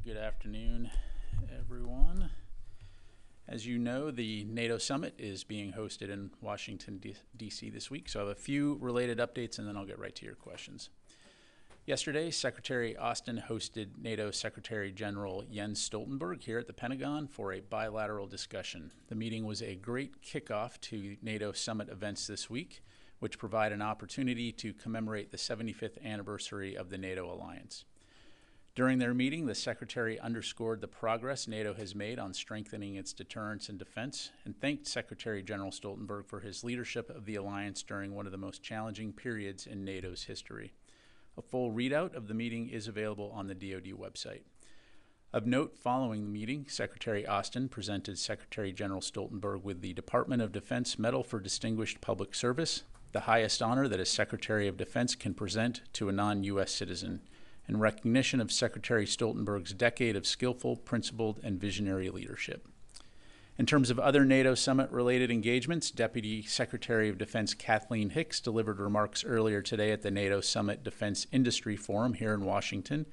Good afternoon, everyone. As you know, the NATO summit is being hosted in Washington, D.C. this week, so I have a few related updates and then I'll get right to your questions. Yesterday, Secretary Austin hosted NATO Secretary General Jens Stoltenberg here at the Pentagon for a bilateral discussion. The meeting was a great kickoff to NATO summit events this week, which provide an opportunity to commemorate the 75th anniversary of the NATO alliance. During their meeting, the Secretary underscored the progress NATO has made on strengthening its deterrence and defense, and thanked Secretary General Stoltenberg for his leadership of the alliance during one of the most challenging periods in NATO's history. A full readout of the meeting is available on the DoD website. Of note, following the meeting, Secretary Austin presented Secretary General Stoltenberg with the Department of Defense Medal for Distinguished Public Service, the highest honor that a Secretary of Defense can present to a non-U.S. citizen, in recognition of Secretary Stoltenberg's decade of skillful, principled, and visionary leadership. In terms of other NATO summit-related engagements, Deputy Secretary of Defense Kathleen Hicks delivered remarks earlier today at the NATO Summit Defense Industry Forum here in Washington,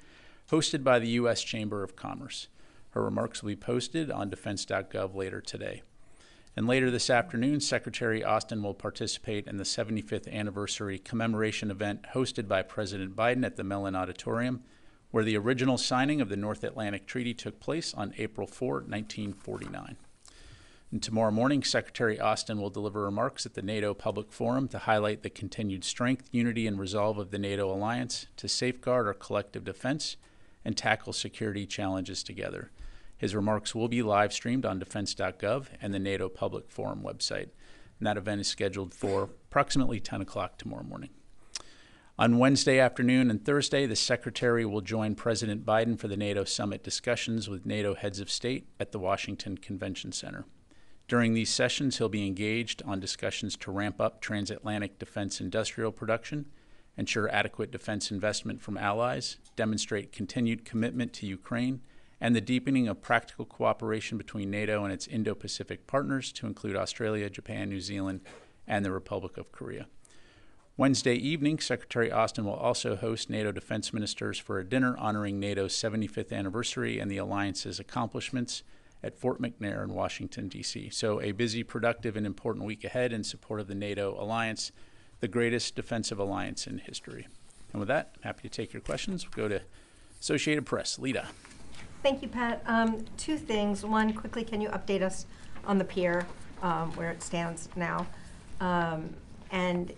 hosted by the U.S. Chamber of Commerce. Her remarks will be posted on defense.gov later today. And later this afternoon, Secretary Austin will participate in the 75th anniversary commemoration event hosted by President Biden at the Mellon Auditorium, where the original signing of the North Atlantic Treaty took place on April 4, 1949. And tomorrow morning, Secretary Austin will deliver remarks at the NATO Public Forum to highlight the continued strength, unity, and resolve of the NATO alliance to safeguard our collective defense and tackle security challenges together. His remarks will be live streamed on defense.gov and the NATO Public Forum website. And that event is scheduled for approximately 10 o'clock tomorrow morning. On Wednesday afternoon and Thursday, the Secretary will join President Biden for the NATO summit discussions with NATO heads of state at the Washington Convention Center. During these sessions, he'll be engaged on discussions to ramp up transatlantic defense industrial production, ensure adequate defense investment from allies, demonstrate continued commitment to Ukraine, and the deepening of practical cooperation between NATO and its Indo-Pacific partners to include Australia, Japan, New Zealand, and the Republic of Korea. Wednesday evening, Secretary Austin will also host NATO defense ministers for a dinner honoring NATO's 75th anniversary and the alliance's accomplishments at Fort McNair in Washington, D.C. So a busy, productive, and important week ahead in support of the NATO alliance, the greatest defensive alliance in history. And with that, I'm happy to take your questions. We'll go to Associated Press. Lita. Thank you, Pat. Two things. One, quickly, can you update us on the pier, where it stands now? And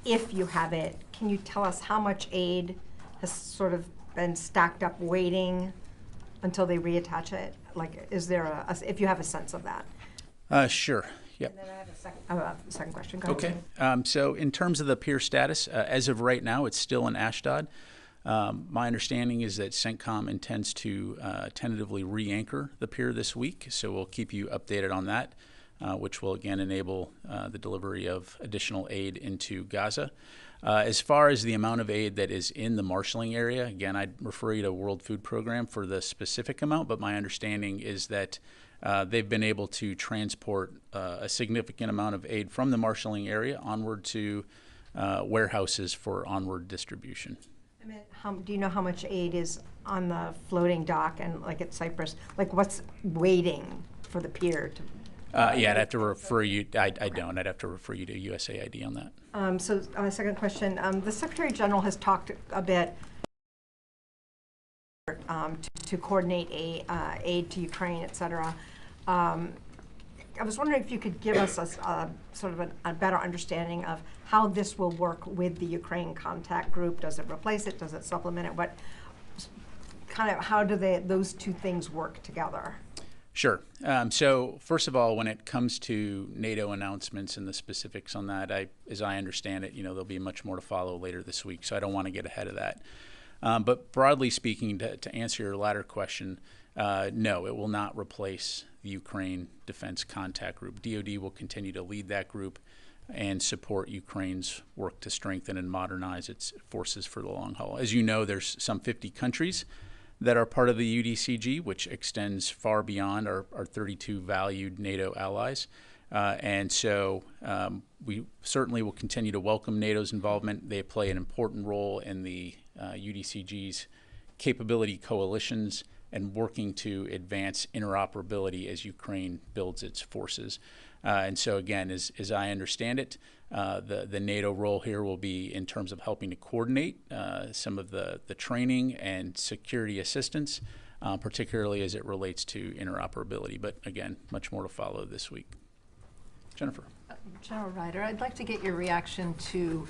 if you have it, can you tell us how much aid has sort of been stacked up waiting until they reattach it? Like, is there if you have a sense of that? Sure. Yep. And then I have a second question. Go ahead. Okay. So in terms of the pier status, as of right now, it's still in Ashdod. My understanding is that CENTCOM intends to tentatively re-anchor the pier this week, so we'll keep you updated on that, which will again enable the delivery of additional aid into Gaza. As far as the amount of aid that is in the marshalling area, again, I'd refer you to World Food Program for the specific amount, but my understanding is that they've been able to transport a significant amount of aid from the marshalling area onward to warehouses for onward distribution. I mean, do you know how much aid is on the floating dock and like at Cyprus? Like what's waiting for the pier to? Yeah, I'd have to refer you. I don't. I'd have to refer you to USAID on that. So second question, the Secretary General has talked a bit to coordinate aid to Ukraine, et cetera. I was wondering if you could give us a sort of a better understanding of how this will work with the Ukraine contact group. Does it replace it? Does it supplement it? What kind of, how do those two things work together? Sure. So first of all, when it comes to NATO announcements and the specifics on that, as I understand it, there'll be much more to follow later this week, so I don't want to get ahead of that. But broadly speaking, to answer your latter question, no, it will not replace the Ukraine Defense Contact Group. DoD will continue to lead that group and support Ukraine's work to strengthen and modernize its forces for the long haul. As you know, there's some 50 countries that are part of the UDCG, which extends far beyond our 32 valued NATO allies. And so we certainly will continue to welcome NATO's involvement. They play an important role in the UDCG's capability coalitions and working to advance interoperability as Ukraine builds its forces. And so again, as I understand it, the NATO role here will be in terms of helping to coordinate some of the training and security assistance, particularly as it relates to interoperability. But again, much more to follow this week. Jennifer. General Ryder, I'd like to get your reaction to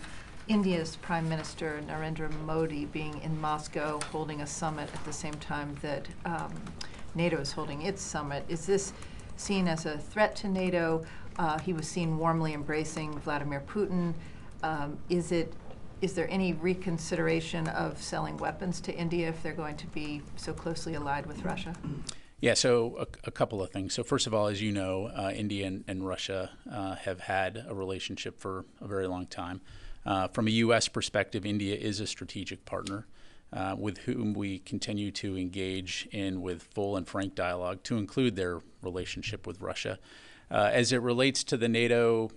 India's Prime Minister Narendra Modi being in Moscow holding a summit at the same time that NATO is holding its summit. Is this seen as a threat to NATO? He was seen warmly embracing Vladimir Putin. Is there any reconsideration of selling weapons to India if they're going to be so closely allied with Russia? Yeah, so a couple of things. So first of all, as you know, India and Russia have had a relationship for a very long time. From a U.S. perspective, India is a strategic partner with whom we continue to engage in with full and frank dialogue, to include their relationship with Russia. As it relates to the NATO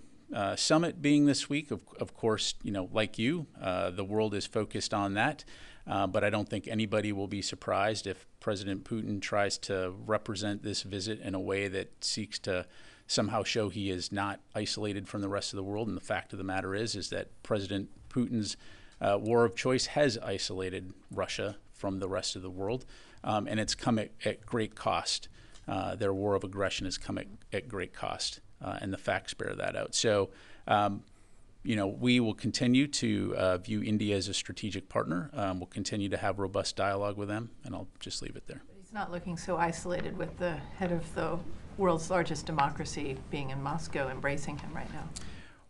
summit being this week, of course, like you, the world is focused on that. But I don't think anybody will be surprised if President Putin tries to represent this visit in a way that seeks to somehow show he is not isolated from the rest of the world. And the fact of the matter is that President Putin's war of choice has isolated Russia from the rest of the world, and it's come at great cost. Their war of aggression has come at great cost, and the facts bear that out. So, we will continue to view India as a strategic partner. We'll continue to have robust dialogue with them, and I'll just leave it there. But he's not looking so isolated with the head of the world's largest democracy being in Moscow, embracing him right now.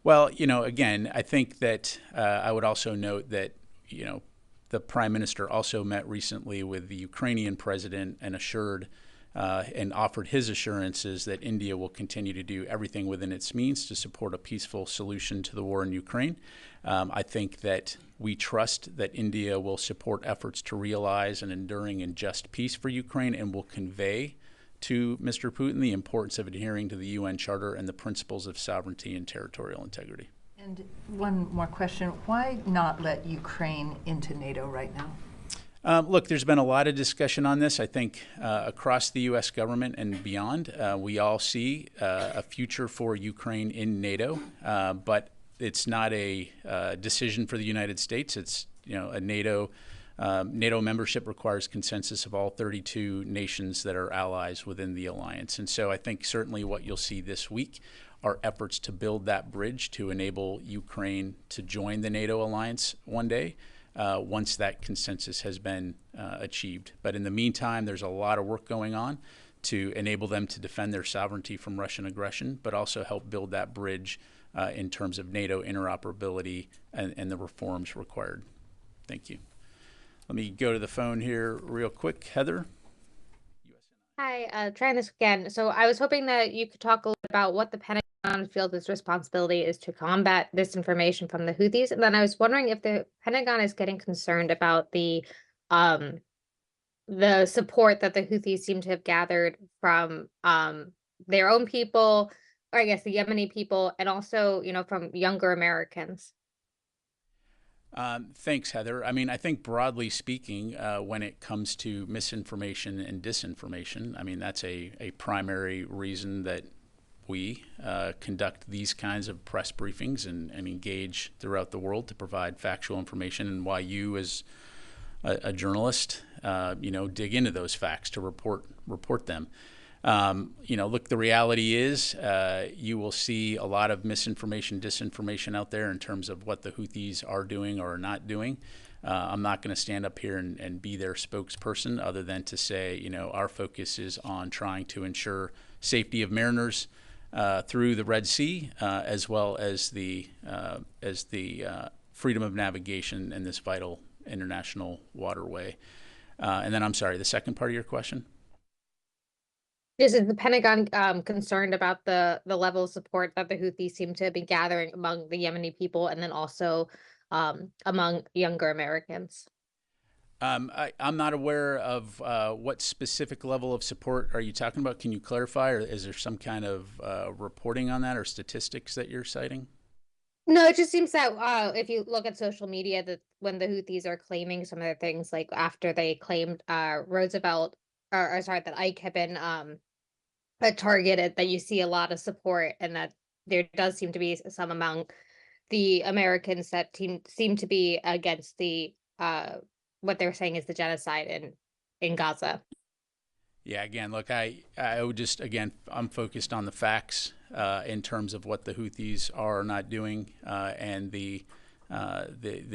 Well, again, I think that I would also note that, the Prime Minister also met recently with the Ukrainian president and assured and offered his assurances that India will continue to do everything within its means to support a peaceful solution to the war in Ukraine. I think that we trust that India will support efforts to realize an enduring and just peace for Ukraine, and will convey to Mr. Putin the importance of adhering to the UN Charter and the principles of sovereignty and territorial integrity. And one more question. Why not let Ukraine into NATO right now? Look, there's been a lot of discussion on this. I think across the U.S. government and beyond, we all see a future for Ukraine in NATO, but it's not a decision for the United States. It's a NATO membership requires consensus of all 32 nations that are allies within the alliance. And so I think certainly what you'll see this week are efforts to build that bridge to enable Ukraine to join the NATO alliance one day, once that consensus has been achieved. But in the meantime, there's a lot of work going on to enable them to defend their sovereignty from Russian aggression, but also help build that bridge in terms of NATO interoperability and the reforms required. Thank you. Let me go to the phone here real quick. Heather? Hi, trying this again. So I was hoping that you could talk a little about what the Pentagon feels its responsibility is to combat disinformation from the Houthis. And then I was wondering if the Pentagon is getting concerned about the support that the Houthis seem to have gathered from their own people, or I guess the Yemeni people, and also, from younger Americans. Thanks, Heather. I mean, I think broadly speaking, when it comes to misinformation and disinformation, I mean, that's a primary reason that we conduct these kinds of press briefings and engage throughout the world to provide factual information, and why you as a journalist, dig into those facts to report them. Look, the reality is you will see a lot of misinformation, disinformation out there in terms of what the Houthis are doing or are not doing. I'm not going to stand up here and be their spokesperson, other than to say, our focus is on trying to ensure safety of mariners through the Red Sea, as well as the freedom of navigation in this vital international waterway. And then, I'm sorry, the second part of your question? Is the Pentagon concerned about the level of support that the Houthis seem to be gathering among the Yemeni people, and then also among younger Americans? I'm not aware of what specific level of support are you talking about. Can you clarify, or is there some kind of reporting on that or statistics that you're citing? No, it just seems that if you look at social media, that when the Houthis are claiming some of the things, like after they claimed Roosevelt or sorry, that Ike had been targeted, that you see a lot of support, and that there does seem to be some among the Americans that seem to be against the what they're saying is the genocide in Gaza. Yeah, again, look, I would just, again, I'm focused on the facts in terms of what the Houthis are not doing and the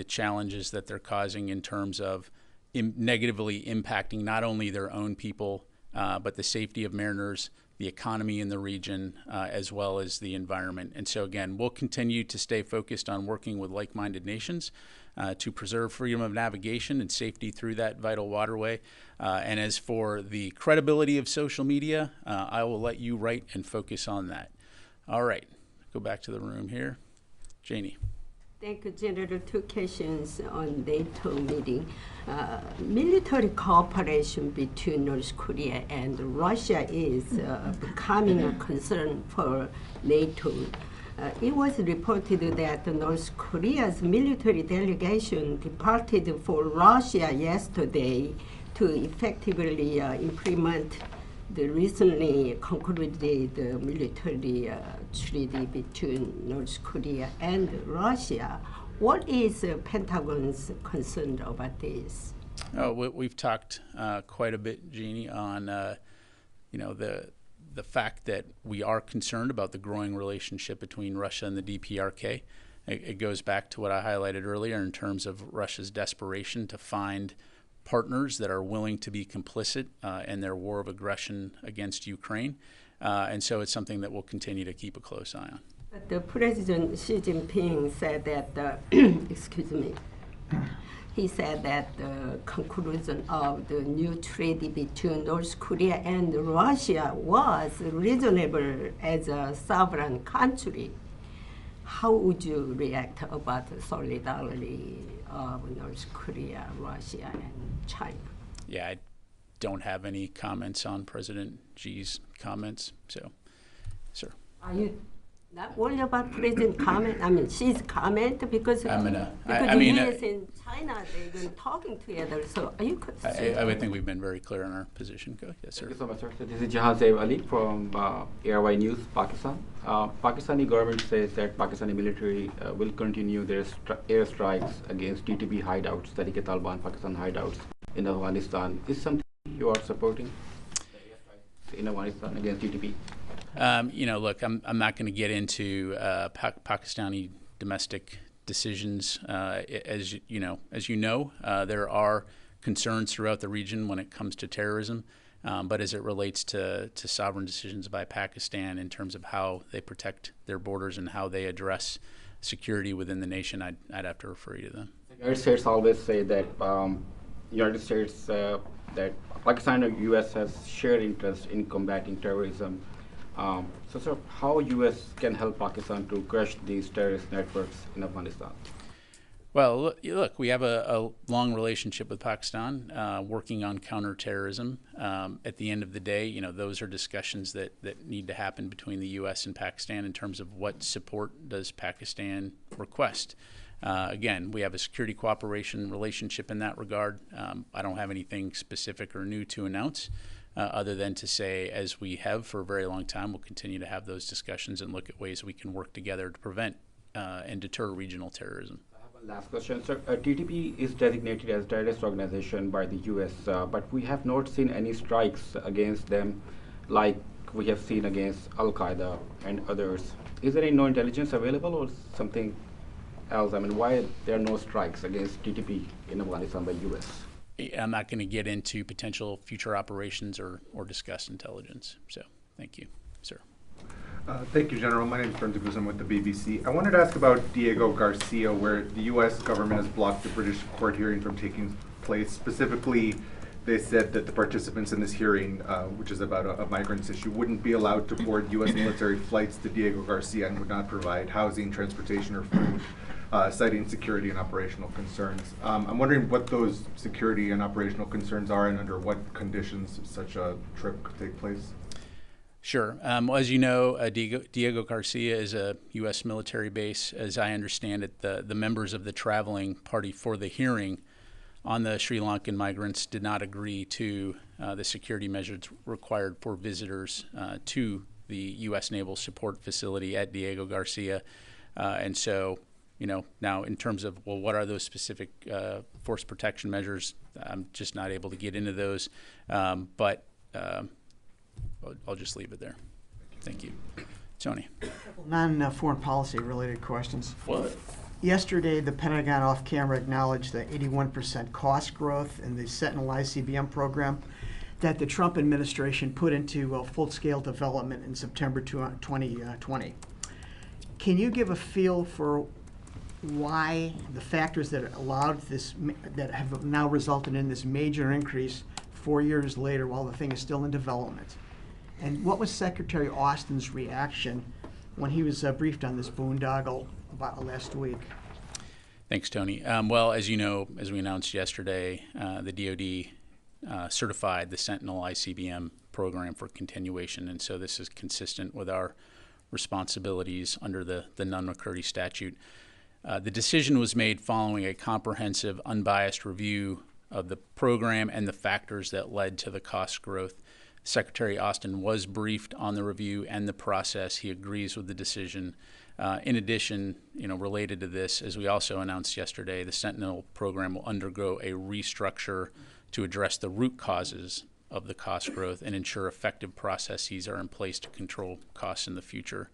challenges that they're causing in terms of negatively impacting not only their own people, but the safety of mariners, the economy in the region, as well as the environment. And so, again, we'll continue to stay focused on working with like-minded nations to preserve freedom of navigation and safety through that vital waterway. And as for the credibility of social media, I will let you write and focus on that. All right, go back to the room here. Janie. Thank you, General. Two questions on NATO meeting. Military cooperation between North Korea and Russia is becoming a concern for NATO. It was reported that North Korea's military delegation departed for Russia yesterday to effectively implement the recently concluded military treaty between North Korea and Russia. What is Pentagon's concern about this? Oh, we've talked quite a bit, Jeannie, on the fact that we are concerned about the growing relationship between Russia and the DPRK. It goes back to what I highlighted earlier in terms of Russia's desperation to find partners that are willing to be complicit in their war of aggression against Ukraine. And so it's something that we'll continue to keep a close eye on. But the President Xi Jinping said that, excuse me, he said that the conclusion of the new treaty between North Korea and Russia was reasonable as a sovereign country. How would you react about the solidarity of North Korea, Russia, and China? Yeah, I don't have any comments on President Xi's comments. So, sir. Are you not worried about President's comment? I mean, Xi's comment because I mean, U.S. and China, they've been talking together. So, are you concerned? I would think we've been very clear on our position. Go, yes, sir. Thank you so much, sir. So this is Jahan Saif Ali from ARY News, Pakistan. Pakistani government says that Pakistani military will continue their airstrikes against TTP hideouts, Taliban Pakistan hideouts in Afghanistan. Is something you are supporting in Afghanistan against TTP? Look, I'm not going to get into Pakistani domestic decisions. As you know, there are concerns throughout the region when it comes to terrorism. But as it relates to sovereign decisions by Pakistan in terms of how they protect their borders and how they address security within the nation, I'd have to refer you to them. The United States always say that United States that Pakistan and U.S. has shared interest in combating terrorism. So, sir, how U.S. can help Pakistan to crush these terrorist networks in Afghanistan? Well, look, we have a long relationship with Pakistan, working on counterterrorism. At the end of the day, those are discussions that need to happen between the U.S. and Pakistan in terms of what support does Pakistan request. Again, we have a security cooperation relationship in that regard. I don't have anything specific or new to announce other than to say, as we have for a very long time, we'll continue to have those discussions and look at ways we can work together to prevent and deter regional terrorism. Last question, sir. TTP is designated as terrorist organization by the U.S., but we have not seen any strikes against them like we have seen against Al-Qaeda and others. Is there any no intelligence available or something else? I mean, why there are no strikes against TTP in Afghanistan by U.S.? I'm not going to get into potential future operations or discuss intelligence. So thank you, sir. Thank you, General. My name is Brendan Guzman with the BBC. I wanted to ask about Diego Garcia, where the U.S. government has blocked the British court hearing from taking place. Specifically, they said that the participants in this hearing, which is about a migrants issue, wouldn't be allowed to board U.S. military flights to Diego Garcia and would not provide housing, transportation, or food, citing security and operational concerns. I'm wondering what those security and operational concerns are and under what conditions such a trip could take place. Sure. Well, as you know, Diego Garcia is a U.S. military base. As I understand it, the members of the traveling party for the hearing on the Sri Lankan migrants did not agree to the security measures required for visitors to the U.S. Naval Support Facility at Diego Garcia. And so, now in terms of, well, what are those specific force protection measures? I'm just not able to get into those, but I'll just leave it there. Thank you. Tony. Non-foreign policy related questions. What? Yesterday, the Pentagon off-camera acknowledged the 81% cost growth in the Sentinel ICBM program that the Trump administration put into full-scale development in September 2020. Can you give a feel for why the factors that allowed this, that have now resulted in this major increase 4 years later while the thing is still in development? And what was Secretary Austin's reaction when he was briefed on this boondoggle about last week? Thanks, Tony. Well, as you know, as we announced yesterday, the DoD certified the Sentinel ICBM program for continuation, and so this is consistent with our responsibilities under the Nunn-McCurdy statute. The decision was made following a comprehensive, unbiased review of the program and the factors that led to the cost growth. Secretary Austin was briefed on the review and the process. He agrees with the decision. In addition, related to this, as we also announced yesterday, the Sentinel program will undergo a restructure to address the root causes of the cost growth and ensure effective processes are in place to control costs in the future.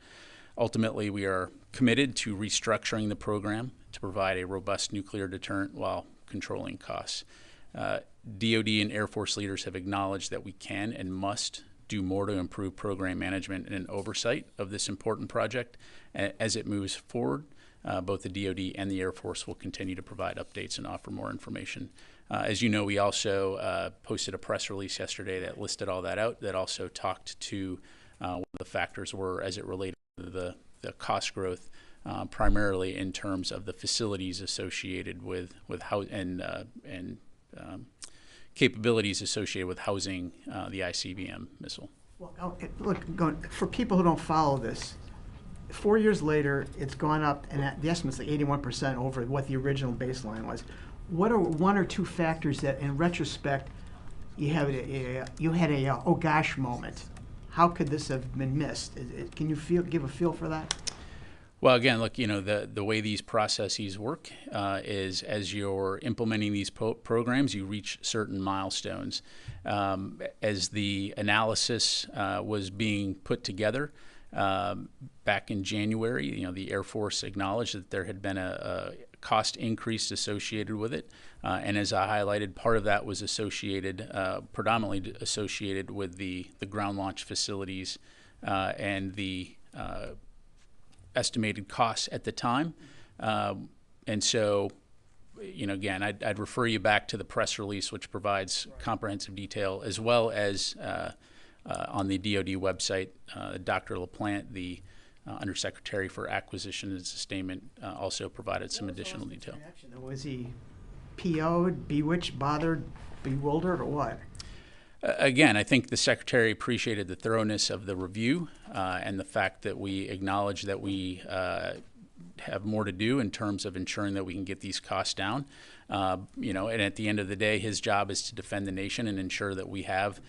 Ultimately, we are committed to restructuring the program to provide a robust nuclear deterrent while controlling costs. DoD and Air Force leaders have acknowledged that we can and must do more to improve program management and oversight of this important project. As it moves forward, both the DoD and the Air Force will continue to provide updates and offer more information. As you know, we also posted a press release yesterday that listed all that out, that also talked to what the factors were as it related to the cost growth, primarily in terms of the facilities associated with how and capabilities associated with housing the ICBM missile. Well, look, for people who don't follow this, 4 years later, it's gone up, and the estimate's like 81% over what the original baseline was. What are one or two factors that, in retrospect, you had a oh gosh moment? How could this have been missed? Can you give a feel for that? Well, again, look, the way these processes work is as you're implementing these programs, you reach certain milestones. As the analysis was being put together back in January, the Air Force acknowledged that there had been a cost increase associated with it. And as I highlighted, part of that was associated, predominantly associated with the ground launch facilities and the estimated costs at the time. And so, again, I'd refer you back to the press release, which provides comprehensive detail, as well as on the DoD website, Dr. LaPlante, the Undersecretary for Acquisition and Sustainment, also provided some additional detail. Was he PO'd, bewitched, bothered, bewildered, or what? Again, I think the Secretary appreciated the thoroughness of the review and the fact that we acknowledge that we have more to do in terms of ensuring that we can get these costs down. And at the end of the day, his job is to defend the nation and ensure that we have,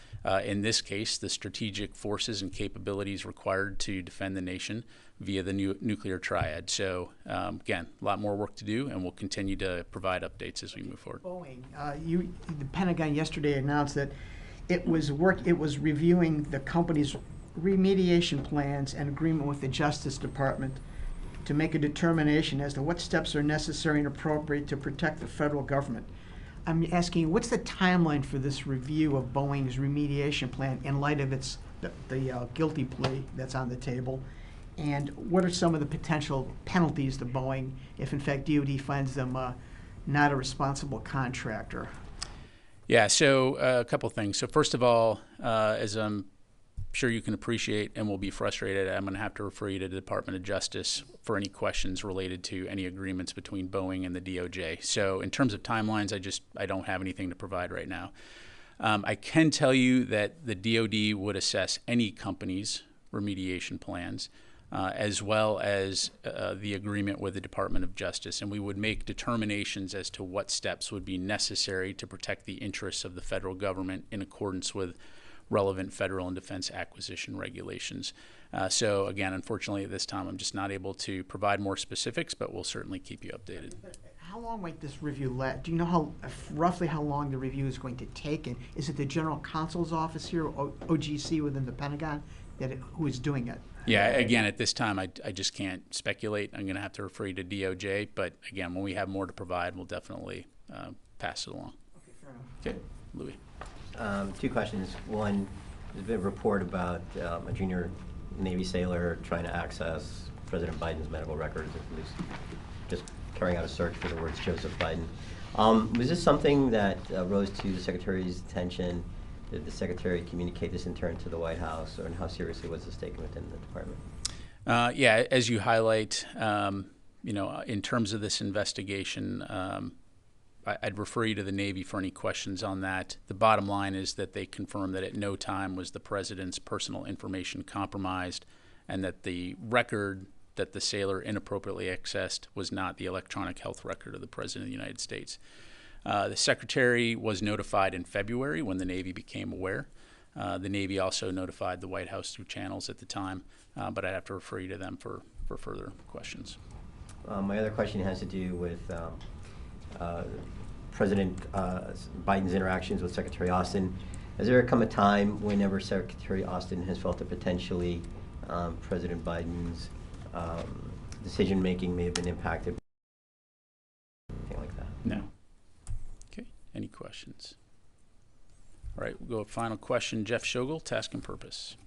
in this case, the strategic forces and capabilities required to defend the nation via the nuclear triad. So, again, a lot more work to do, and we'll continue to provide updates as we move forward. Boeing, the Pentagon yesterday announced that it was reviewing the company's remediation plans and agreement with the Justice Department to make a determination as to what steps are necessary and appropriate to protect the federal government. I'm asking, what's the timeline for this review of Boeing's remediation plan in light of the guilty plea that's on the table? And what are some of the potential penalties to Boeing if, in fact, DoD finds them not a responsible contractor? Yeah, so a couple things. So first of all, as I'm sure you can appreciate and will be frustrated, I'm going to have to refer you to the Department of Justice for any questions related to any agreements between Boeing and the DOJ. So in terms of timelines, I don't have anything to provide right now. I can tell you that the DoD would assess any company's remediation plans as well as the agreement with the Department of Justice. And we would make determinations as to what steps would be necessary to protect the interests of the federal government in accordance with relevant federal and defense acquisition regulations. So again, unfortunately at this time, I'm just not able to provide more specifics, but we'll certainly keep you updated. How long might this review last? Do you know roughly how long the review is going to take? And is it the General Counsel's office here, or OGC within the Pentagon, who is doing it? Yeah, again, at this time, I just can't speculate. I'm going to have to refer you to DOJ. But again, when we have more to provide, we'll definitely pass it along. Okay, fair enough. Okay, Louis. Two questions. One, there's been a report about a junior Navy sailor trying to access President Biden's medical records, at least just carrying out a search for the words Joseph Biden. Was this something that rose to the Secretary's attention? Did the Secretary communicate this in turn to the White House, and how seriously was this taken within the department? Yeah, as you highlight, in terms of this investigation, I'd refer you to the Navy for any questions on that. The bottom line is that they confirmed that at no time was the President's personal information compromised, and that the record that the sailor inappropriately accessed was not the electronic health record of the President of the United States. The Secretary was notified in February when the Navy became aware. The Navy also notified the White House through channels at the time, but I'd have to refer you to them for further questions. My other question has to do with President Biden's interactions with Secretary Austin. Has there come a time whenever Secretary Austin has felt that potentially President Biden's decision-making may have been impacted? Anything like that? No. Okay, any questions? All right, we'll go with final question. Jeff Shogel, Task and Purpose.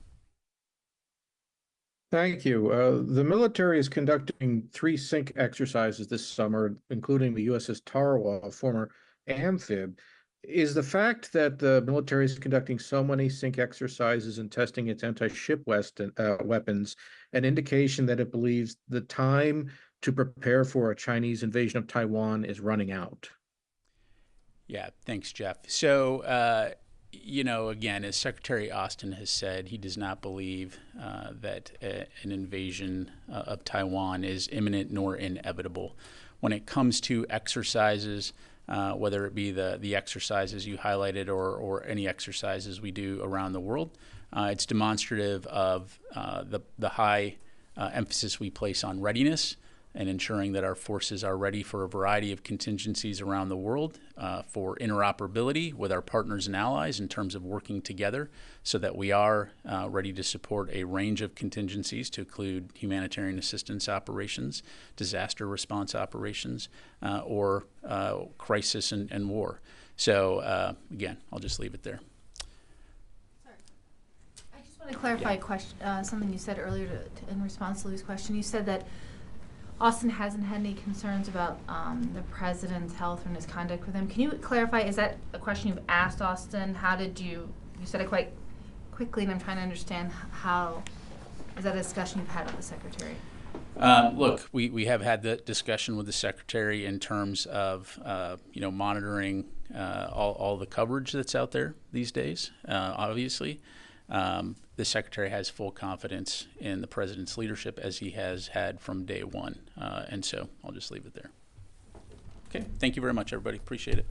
Thank you. The military is conducting 3 sync exercises this summer, including the USS Tarawa, a former amphib. Is the fact that the military is conducting so many sync exercises and testing its anti-ship weapons an indication that it believes the time to prepare for a Chinese invasion of Taiwan is running out? Yeah, thanks, Jeff. So, again, as Secretary Austin has said, he does not believe that an invasion of Taiwan is imminent nor inevitable. When it comes to exercises, whether it be the exercises you highlighted or any exercises we do around the world, it's demonstrative of the high emphasis we place on readiness and ensuring that our forces are ready for a variety of contingencies around the world, for interoperability with our partners and allies in terms of working together so that we are ready to support a range of contingencies to include humanitarian assistance operations, disaster response operations, or crisis and war. So again, I'll just leave it there. I just want to clarify a question, something you said earlier in response to Lou's question. You said that Austin hasn't had any concerns about the president's health and his conduct with him. Can you clarify, is that a question you've asked Austin? How did you said it quite quickly, and I'm trying to understand how, is that a discussion you've had with the Secretary? Look, we have had the discussion with the Secretary in terms of, monitoring all the coverage that's out there these days, obviously. The Secretary has full confidence in the President's leadership, as he has had from day one. And so I'll just leave it there. Okay, thank you very much, everybody. Appreciate it.